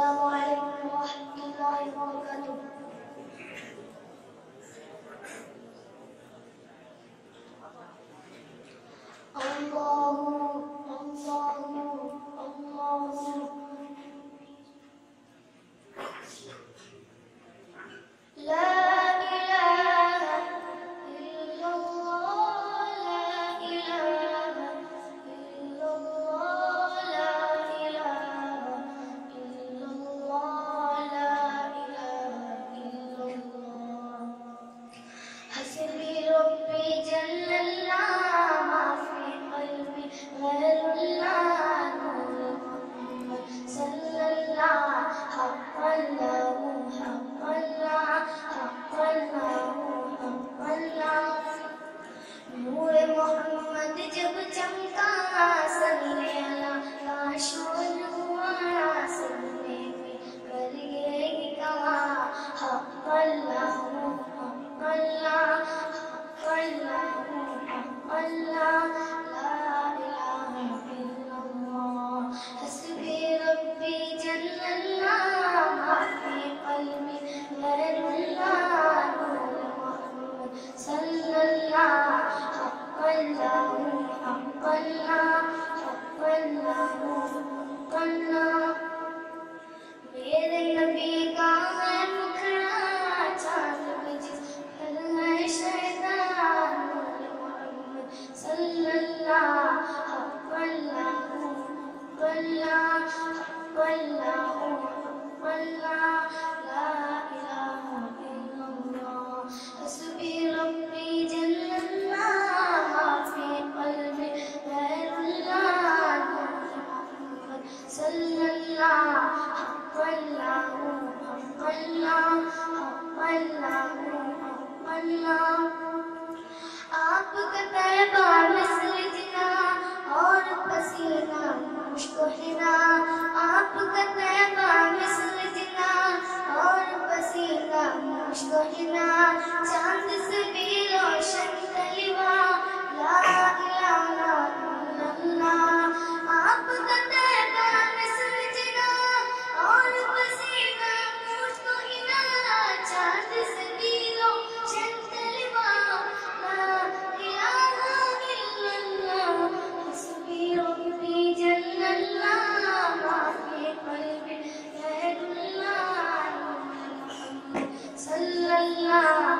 السلام علیکم ورحمۃ اللہ وبرکاتہ. اللہ اللہ اللہ لا الہ الا اللہ لا الہ الا اللہ لا الہ الا اللہ لا الہ الا اللہ. حسبی ربی جل اللہ ما فی قلبی غیر اللہ نور محمد صلی اللہ حق اللہ حق اللہ حق اللہ حق اللہ. نور محمد جب چمکا صلی اللہ کاش ہوا سننے میں کر یہ کہا حق اللہ حق اللہ حق اللہ حق اللہ لا الہ الا اللہ. حسبی ربی جل اللہ ما فی قلبی غیر اللہ نور محمد صلی اللہ حق اللہ حق اللہ حق اللہ حق اللہ. میرے نبی کا ہے مکھڑا چاند میں جس پر ہے شیطان نور محمد صلی اللہ حق اللہ حق اللہ حق اللہ حق اللہ لا الہ الا اللہ. حسبی ربی جل اللہ ما فی قلبی غیر اللہ نور محمد صلی اللہ حق اللہ حق اللہ حق اللہ حق اللہ. آپ کا طیبہ مثل جنا اور پسینہ مشک و حنا. آپ کا طیبہ مثل جنا اور پسینہ مشک و حنا. چاند سے بھی روشن کلمہ لا الہ الا اللہ. آپ کا طیبہ مثل جنا اور پسینہ مشک و حنا. چاند سے بھی روشن کلمہ لا الہ الا اللہ. حسبی ربی جل اللہ ما فی قلبی غیر اللہ صلی اللہ